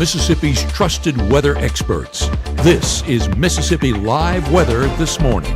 Mississippi's trusted weather experts. This is Mississippi Live Weather This Morning.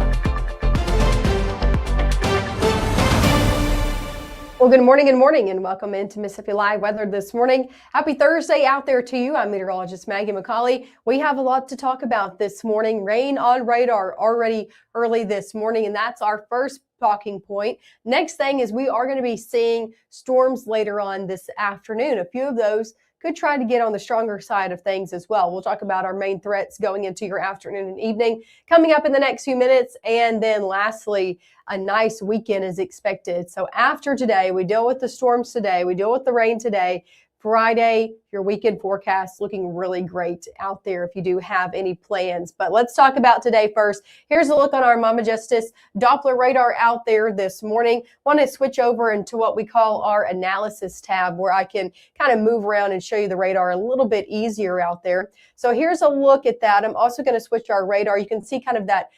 Well, good morning, and welcome into Mississippi Live Weather This Morning. Happy Thursday out there to you. I'm meteorologist Maggye. We have a lot to talk about this morning. Rain on radar already early this morning, and that's our first talking point. Next thing is we are going to be seeing storms later on this afternoon. A few of those could try to get on the stronger side of things as well. We'll talk about our main threats going into your afternoon and evening coming up in the next few minutes. And then lastly, a nice weekend is expected. So after today, we deal with the storms today. We deal with the rain today. Friday, your weekend forecast looking really great out there if you do have any plans. But let's talk about today first. Here's a look on our Mama Justice Doppler radar out there this morning. Want to switch over into what we call our analysis tab, where I can kind of move around and show you the radar a little bit easier out there. So here's a look at that. I'm also going to switch our radar. You can see kind of that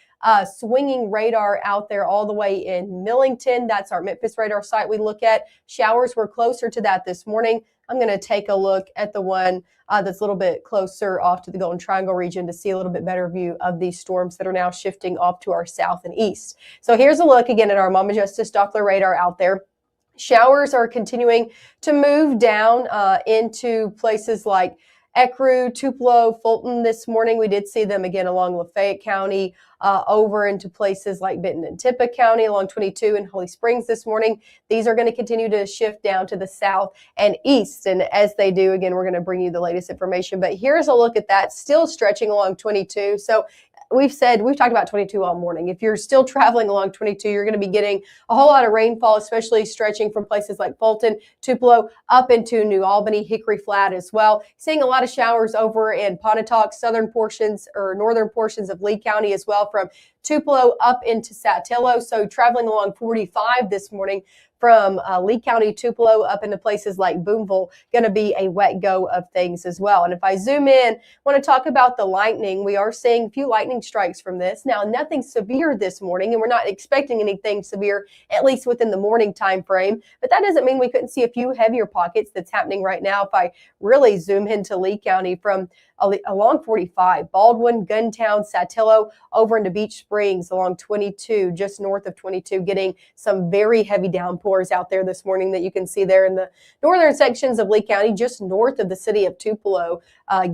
swinging radar out there all the way in Millington. That's our Memphis radar site we look at. Showers were closer to that this morning. I'm going to take a look at the one that's a little bit closer off to the Golden Triangle region to see a little bit better view of these storms that are now shifting off to our south and east. So here's a look again at our Mama Justice Doppler radar out there. Showers are continuing to move down into places like Ecru, Tupelo, Fulton this morning. We did see them again along Lafayette County, over into places like Benton and Tippah County, along 22 and Holly Springs this morning. These are going to continue to shift down to the south and east. And as they do, again, we're going to bring you the latest information. But here's a look at that, still stretching along 22. So we've talked about 22 all morning. If you're still traveling along 22, you're going to be getting a whole lot of rainfall, especially stretching from places like Fulton, Tupelo, up into New Albany, Hickory Flat as well. Seeing a lot of showers over in Pontotoc, northern portions of Lee County as well, from Tupelo up into Saltillo. So traveling along 45 this morning from Lee County, Tupelo, up into places like Boonville, going to be a wet go of things as well. And if I zoom in, I want to talk about the lightning. We are seeing a few lightning strikes from this. Now, nothing severe this morning, and we're not expecting anything severe, at least within the morning time frame. But that doesn't mean we couldn't see a few heavier pockets that's happening right now. If I really zoom into Lee County from along 45, Baldwin, Guntown, Saltillo, over into Beach Springs along 22, just north of 22, getting some very heavy downpours out there this morning that you can see there in the northern sections of Lee County, just north of the city of Tupelo,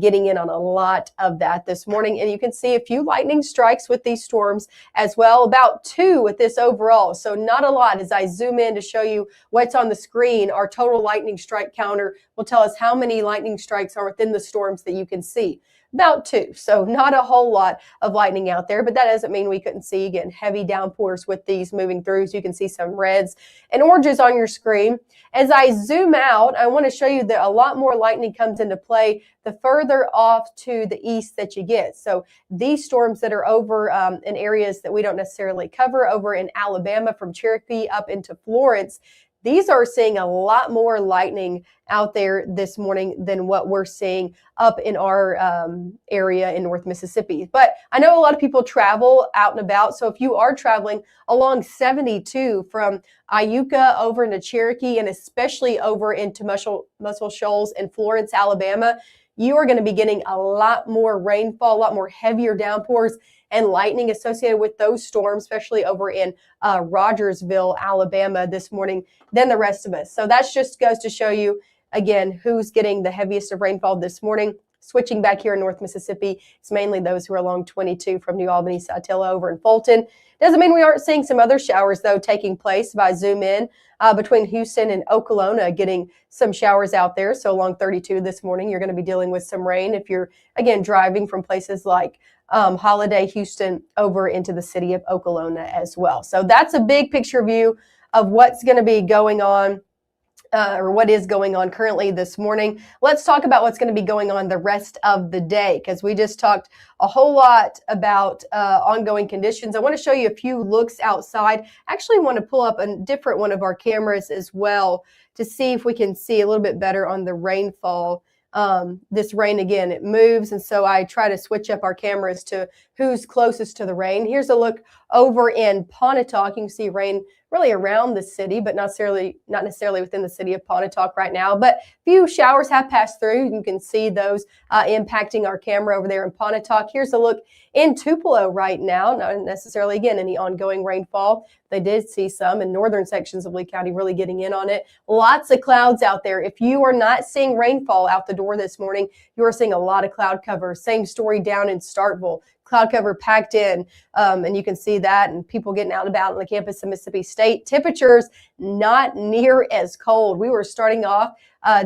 getting in on a lot of that this morning. And you can see a few lightning strikes with these storms as well, about 2 with this overall. So not a lot. As I zoom in to show you what's on the screen, our total lightning strike counter will tell us how many lightning strikes are within the storms that you can see. About 2. So not a whole lot of lightning out there, but that doesn't mean we couldn't see, again, heavy downpours with these moving through. So you can see some reds and oranges on your screen. As I zoom out, I want to show you that a lot more lightning comes into play the further off to the east that you get. So these storms that are over in areas that we don't necessarily cover, over in Alabama from Cherokee up into Florence, these are seeing a lot more lightning out there this morning than what we're seeing up in our area in North Mississippi. But I know a lot of people travel out and about. So if you are traveling along 72 from Iuka over into Cherokee and especially over into Muscle Shoals and Florence, Alabama, you are going to be getting a lot more rainfall, a lot more heavier downpours and lightning associated with those storms, especially over in Rogersville, Alabama this morning than the rest of us. So that just goes to show you, again, who's getting the heaviest of rainfall this morning. Switching back here in North Mississippi, it's mainly those who are along 22 from New Albany, Saltillo, over in Fulton. Doesn't mean we aren't seeing some other showers, though, taking place. If I zoom in between Houston and Okolona, getting some showers out there. So along 32 this morning, you're going to be dealing with some rain if you're, again, driving from places like Holiday, Houston, over into the city of Okolona as well. So that's a big picture view of what's going to be going on. Or what is going on currently this morning. Let's talk about what's going to be going on the rest of the day, because we just talked a whole lot about ongoing conditions. I want to show you a few looks outside. I actually want to pull up a different one of our cameras as well to see if we can see a little bit better on the rainfall. This rain, again, it moves, and so I try to switch up our cameras to who's closest to the rain. Here's a look over in Pontotoc. You can see rain really around the city, but not necessarily within the city of Pontotoc right now. But few showers have passed through. You can see those impacting our camera over there in Pontotoc. Here's a look in Tupelo right now. Not necessarily, again, any ongoing rainfall. They did see some in northern sections of Lee County really getting in on it. Lots of clouds out there. If you are not seeing rainfall out the door this morning, you are seeing a lot of cloud cover. Same story down in Starkville. Cloud cover packed in, and you can see that, and people getting out and about on the campus of Mississippi State. Temperatures not near as cold. We were starting off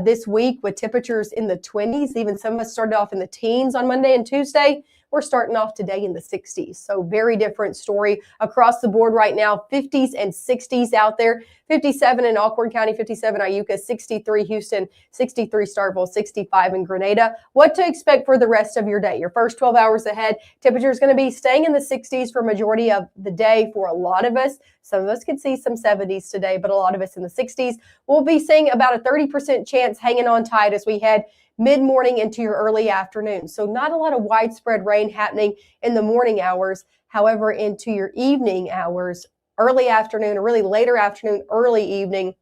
this week with temperatures in the 20s. Even some of us started off in the teens on Monday and Tuesday. We're starting off today in the 60s. So very different story across the board right now. 50s and 60s out there. 57 in Alcorn County, 57 Iuka, 63 Houston, 63 Starkville, 65 in Grenada. What to expect for the rest of your day? Your first 12 hours ahead, temperature is going to be staying in the 60s for majority of the day for a lot of us. Some of us could see some 70s today, but a lot of us in the 60s. We'll be seeing about a 30% chance hanging on tight as we head mid-morning into your early afternoon. So not a lot of widespread rain happening in the morning hours. However, into your evening hours, early afternoon, or really later afternoon, early evening,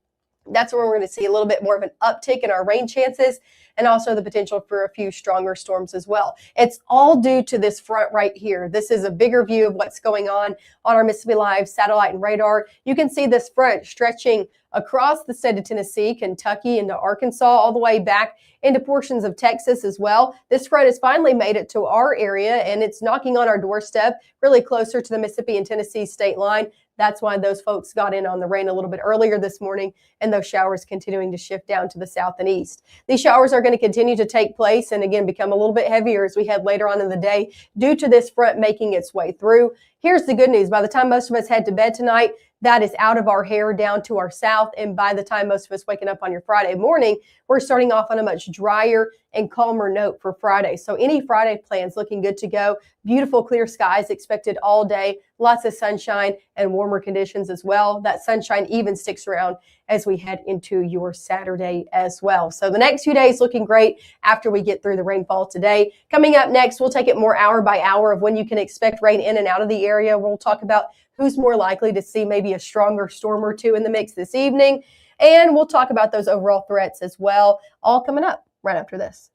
that's where we're going to see a little bit more of an uptick in our rain chances, and also the potential for a few stronger storms as well. It's all due to this front right here. This is a bigger view of what's going on our Mississippi Live satellite and radar. You can see this front stretching across the state of Tennessee, Kentucky, into Arkansas, all the way back into portions of Texas as well. This front has finally made it to our area, and it's knocking on our doorstep, really closer to the Mississippi and Tennessee state line. That's why those folks got in on the rain a little bit earlier this morning, and those showers continuing to shift down to the south and east. These showers are going to continue to take place and again become a little bit heavier as we head later on in the day due to this front making its way through. Here's the good news. By the time most of us head to bed tonight, that is out of our hair down to our south. And by the time most of us waking up on your Friday morning, we're starting off on a much drier and calmer note for Friday. So any Friday plans looking good to go. Beautiful clear skies expected all day. Lots of sunshine and warmer conditions as well. That sunshine even sticks around as we head into your Saturday as well. So the next few days looking great after we get through the rainfall today. Coming up next, we'll take it more hour by hour of when you can expect rain in and out of the area. We'll talk about who's more likely to see maybe a stronger storm or two in the mix this evening. And we'll talk about those overall threats as well, all coming up right after this.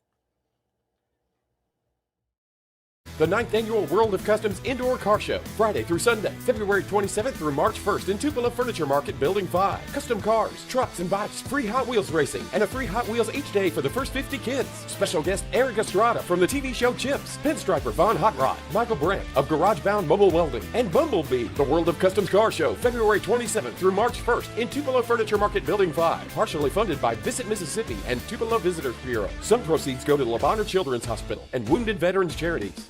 The 9th Annual World of Customs Indoor Car Show, Friday through Sunday, February 27th through March 1st in Tupelo Furniture Market, Building 5. Custom cars, trucks, and bikes, free Hot Wheels racing, and a free Hot Wheels each day for the first 50 kids. Special guest Eric Estrada from the TV show Chips, Pinstriper Von Hot Rod, Michael Brandt of Garage Bound Mobile Welding, and Bumblebee. The World of Customs Car Show, February 27th through March 1st in Tupelo Furniture Market, Building 5. Partially funded by Visit Mississippi and Tupelo Visitors Bureau. Some proceeds go to the LeBonner Children's Hospital and Wounded Veterans Charities.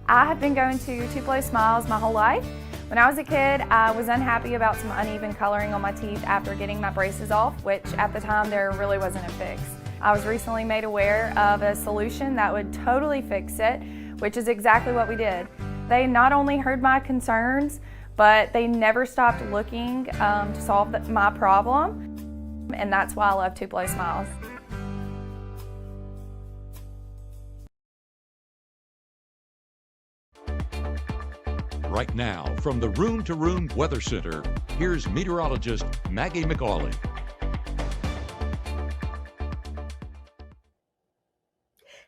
I have been going to Tupelo Smiles my whole life. When I was a kid, I was unhappy about some uneven coloring on my teeth after getting my braces off, which at the time there really wasn't a fix. I was recently made aware of a solution that would totally fix it, which is exactly what we did. They not only heard my concerns, but they never stopped looking to solve my problem, and that's why I love Tupelo Smiles. Right now, from the Room to Room Weather Center, here's meteorologist Maggye McCauley.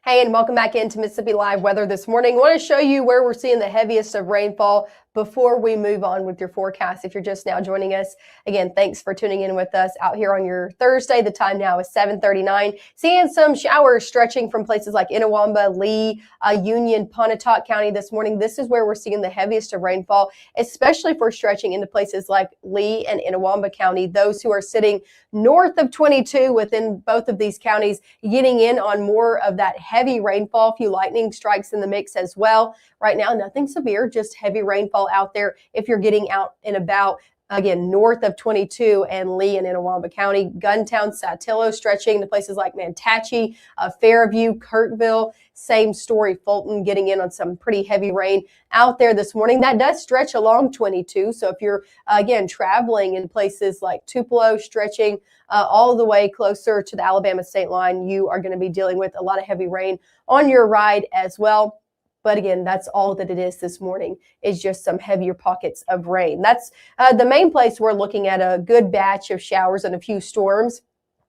Hey, and welcome back into Mississippi Live Weather this morning. I want to show you where we're seeing the heaviest of rainfall before we move on with your forecast. If you're just now joining us, again, thanks for tuning in with us out here on your Thursday. The time now is 7:39. Seeing some showers stretching from places like Itawamba, Lee, Union, Pontotoc County this morning. This is where we're seeing the heaviest of rainfall, especially for stretching into places like Lee and Itawamba County. Those who are sitting north of 22 within both of these counties getting in on more of that heavy rainfall. A few lightning strikes in the mix as well. Right now, nothing severe, just heavy rainfall out there if you're getting out and about. Again, north of 22 and Lee and Itawamba County, Guntown, Saltillo, stretching to places like Mantachie, Fairview, Kirkville. Same story, Fulton getting in on some pretty heavy rain out there this morning. That does stretch along 22. So if you're, again, traveling in places like Tupelo, stretching all the way closer to the Alabama state line, you are going to be dealing with a lot of heavy rain on your ride as well. But again, that's all that it is this morning, is just some heavier pockets of rain. That's the main place we're looking at a good batch of showers and a few storms.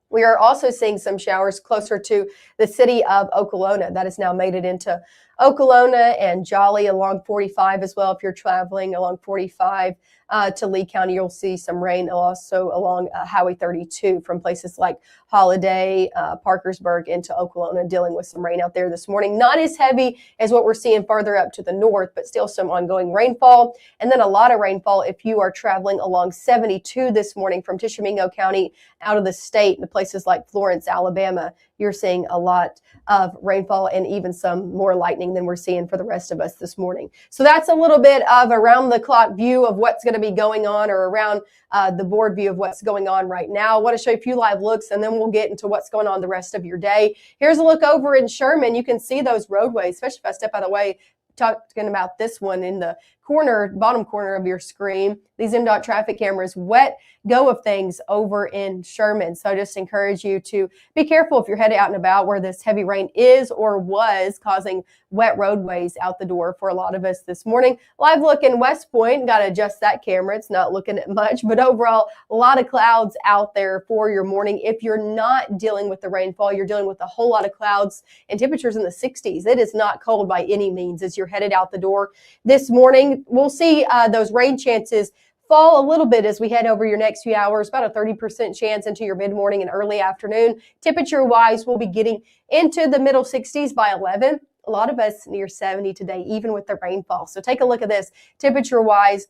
We are also seeing some showers closer to the city of Okolona. That has now made it into Okolona and Jolly along 45 as well. If you're traveling along 45 to Lee County, you'll see some rain also along Highway 32 from places like Holiday, Parkersburg into Okolona, dealing with some rain out there this morning. Not as heavy as what we're seeing farther up to the north, but still some ongoing rainfall. And then a lot of rainfall if you are traveling along 72 this morning from Tishomingo County out of the state to places like Florence, Alabama. You're seeing a lot of rainfall and even some more lightning than we're seeing for the rest of us this morning. So that's a little bit of around the clock view of what's going to be going on, or around the board view of what's going on right now. I want to show you a few live looks, and then we'll get into what's going on the rest of your day. Here's a look over in Sherman. You can see those roadways, especially if I step out of the way, talking about this one in the corner, bottom corner of your screen. These MDOT traffic cameras, wet go of things over in Sherman. So I just encourage you to be careful if you're headed out and about where this heavy rain is or was causing wet roadways out the door for a lot of us this morning. Live look in West Point, got to adjust that camera. It's not looking at much, but overall, a lot of clouds out there for your morning. If you're not dealing with the rainfall, you're dealing with a whole lot of clouds and temperatures in the 60s. It is not cold by any means as you're headed out the door this morning. We'll see those rain chances fall a little bit as we head over your next few hours, about a 30% chance into your mid-morning and early afternoon. Temperature-wise, we'll be getting into the middle 60s by 11. A lot of us near 70 today, even with the rainfall. So take a look at this. Temperature-wise,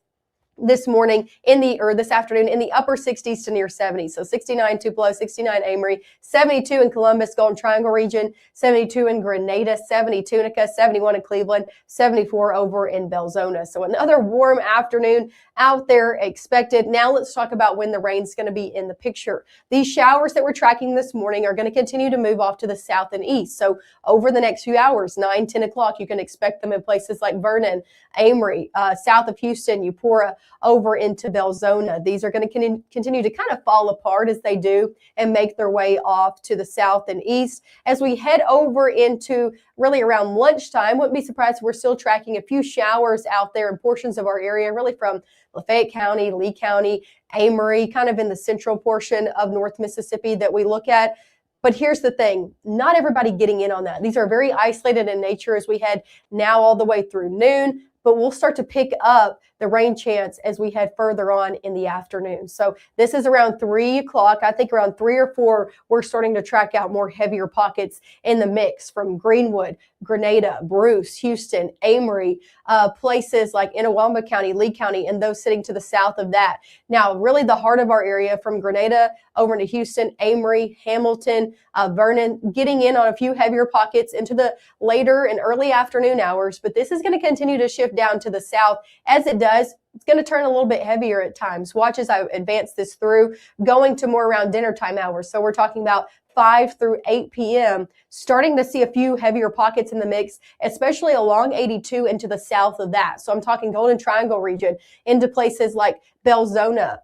this morning this afternoon in the upper 60s to near 70. So 69 Tupelo, 69 Amory, 72 in Columbus, Golden Triangle region, 72 in Grenada, 70 Tunica, 71 in Cleveland, 74 over in Belzona. So another warm afternoon out there expected. Now let's talk about when the rain's going to be in the picture. These showers that we're tracking this morning are going to continue to move off to the south and east. So over the next few hours, 9, 10 o'clock, you can expect them in places like Vernon, Amory, south of Houston, Eupora, over into Belzona. These are going to continue to kind of fall apart as they do and make their way off to the south and east. As we head over into really around lunchtime, wouldn't be surprised if we're still tracking a few showers out there in portions of our area, really from Lafayette County, Lee County, Amory, kind of in the central portion of North Mississippi that we look at. But here's the thing, not everybody getting in on that. These are very isolated in nature as we head now all the way through noon, but we'll start to pick up the rain chance as we head further on in the afternoon. So this is around 3 o'clock. I think around 3 or 4, we're starting to track out more heavier pockets in the mix from Greenwood, Grenada, Bruce, Houston, Amory, places like Itawamba County, Lee County, and those sitting to the south of that. Now, really the heart of our area from Grenada over into Houston, Amory, Hamilton, Vernon, getting in on a few heavier pockets into the later and early afternoon hours. But this is going to continue to shift down to the south. As it does, it's going to turn a little bit heavier at times. Watch as I advance this through, going to more around dinner time hours. So we're talking about 5 through 8 p.m., starting to see a few heavier pockets in the mix, especially along 82 into the south of that. So I'm talking Golden Triangle region into places like Belzona,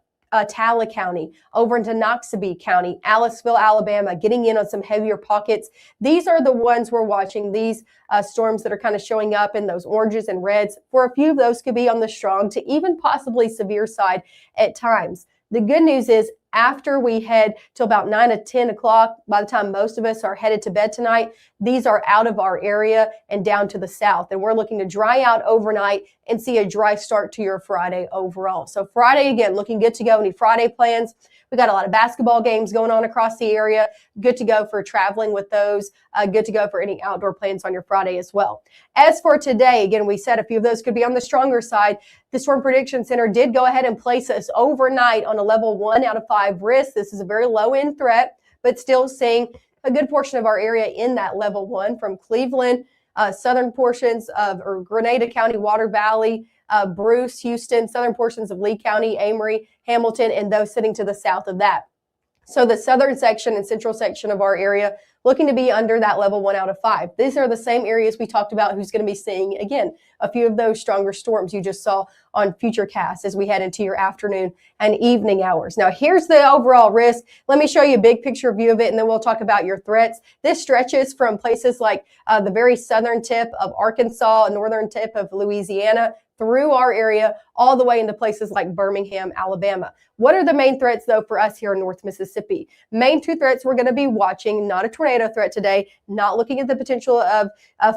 Tala County, over into Noxubee County, Aliceville, Alabama, getting in on some heavier pockets. These are the ones we're watching, these storms that are kind of showing up in those oranges and reds. For a few of those could be on the strong to even possibly severe side at times. The good news is after we head to about 9 or 10 o'clock, by the time most of us are headed to bed tonight, these are out of our area and down to the south. And we're looking to dry out overnight and see a dry start to your Friday overall. So Friday, again, looking good to go. Any Friday plans? We got a lot of basketball games going on across the area. Good to go for traveling with those. Good to go for any outdoor plans on your Friday as well. As for today, again, we said a few of those could be on the stronger side. The Storm Prediction Center did go ahead and place us overnight on a level 1 out of 5 risk. This is a very low end threat, but still seeing a good portion of our area in that level 1 from Cleveland, southern portions of Grenada County, Water Valley, Bruce, Houston, southern portions of Lee County, Amory, Hamilton, and those sitting to the south of that. So the southern section and central section of our area looking to be under that level 1 out of 5. These are the same areas we talked about who's going to be seeing, again, a few of those stronger storms you just saw on Futurecast as we head into your afternoon and evening hours. Now, here's the overall risk. Let me show you a big picture view of it, and then we'll talk about your threats. This stretches from places like the very southern tip of Arkansas, northern tip of Louisiana, through our area, all the way into places like Birmingham, Alabama. What are the main threats, though, for us here in North Mississippi? Main two threats we're going to be watching, not a tornado threat today, not looking at the potential of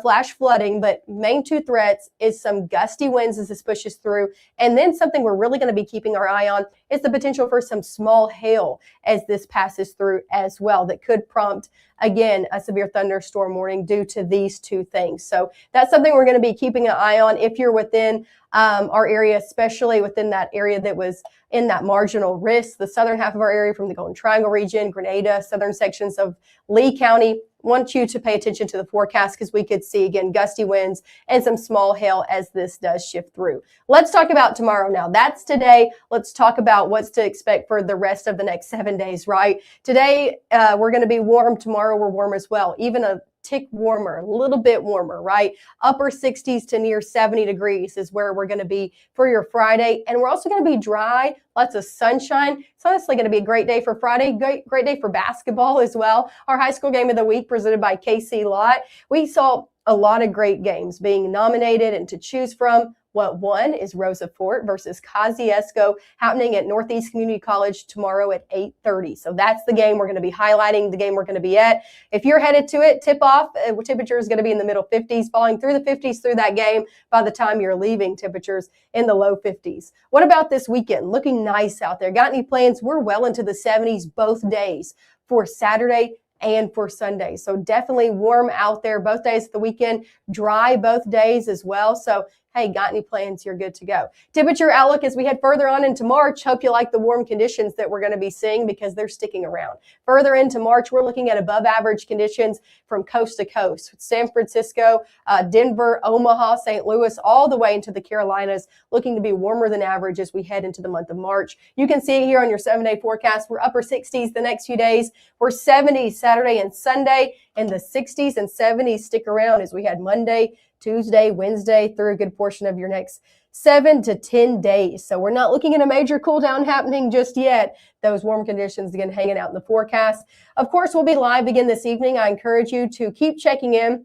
flash flooding, but main two threats is some gusty winds as this pushes through. And then something we're really going to be keeping our eye on is the potential for some small hail as this passes through as well that could prompt, again, a severe thunderstorm warning due to these two things. So that's something we're going to be keeping an eye on if you're within our area, especially within that area that was in that marginal risk, the southern half of our area from the Golden Triangle region, Grenada, southern sections of Lee County. Want you to pay attention to the forecast because we could see, again, gusty winds and some small hail as this does shift through. Let's talk about tomorrow now. That's today. Let's talk about what's to expect for the rest of the next 7 days, right? Today, we're going to be warm. Tomorrow, we're warm as well. Even a tick warmer, a little bit warmer, right? Upper 60s to near 70 degrees is where we're going to be for your Friday. And we're also going to be dry, lots of sunshine. It's honestly going to be a great day for Friday, great day for basketball as well. Our high school game of the week presented by KC Lott. We saw a lot of great games being nominated and to choose from. What won is Rosa Fort versus Kosciuszko happening at Northeast Community College tomorrow at 8:30. So that's the game we're going to be highlighting, the game we're going to be at. If you're headed to it, tip off, temperature is going to be in the middle 50s, falling through the 50s through that game. By the time you're leaving, temperatures in the low 50s. What about this weekend? Looking nice out there. Got any plans? We're well into the 70s both days for Saturday and for Sunday. So definitely warm out there both days of the weekend, dry both days as well. So hey, got any plans? You're good to go. Temperature outlook as we head further on into March. Hope you like the warm conditions that we're going to be seeing because they're sticking around. Further into March, we're looking at above average conditions from coast to coast. San Francisco, Denver, Omaha, St. Louis, all the way into the Carolinas, looking to be warmer than average as we head into the month of March. You can see it here on your 7-day forecast. We're upper 60s the next few days. We're 70s Saturday and Sunday, and the 60s and 70s stick around as we head Monday, Tuesday, Wednesday, through a good portion of your next 7 to 10 days. So we're not looking at a major cool down happening just yet. Those warm conditions, again, hanging out in the forecast. Of course, we'll be live again this evening. I encourage you to keep checking in.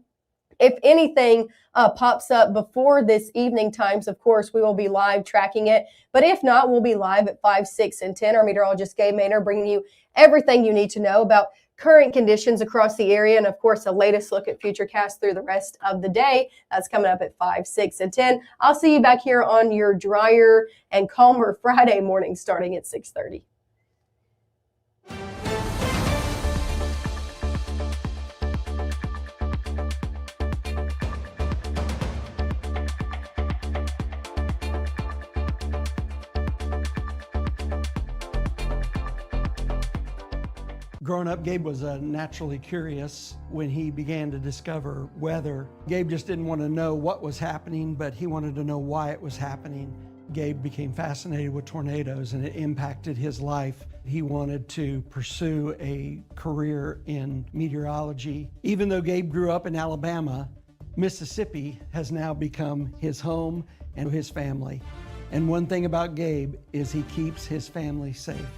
If anything pops up before this evening times, of course, we will be live tracking it. But if not, we'll be live at 5, 6, and 10. Our meteorologist, Gabe Maynard, bringing you everything you need to know about current conditions across the area, and of course, the latest look at Futurecast through the rest of the day. That's coming up at 5, 6, and 10. I'll see you back here on your drier and calmer Friday morning starting at 6:30. Growing up, Gabe was naturally curious. When he began to discover weather, Gabe just didn't want to know what was happening, but he wanted to know why it was happening. Gabe became fascinated with tornadoes, and it impacted his life. He wanted to pursue a career in meteorology. Even though Gabe grew up in Alabama, Mississippi has now become his home and his family. And one thing about Gabe is he keeps his family safe.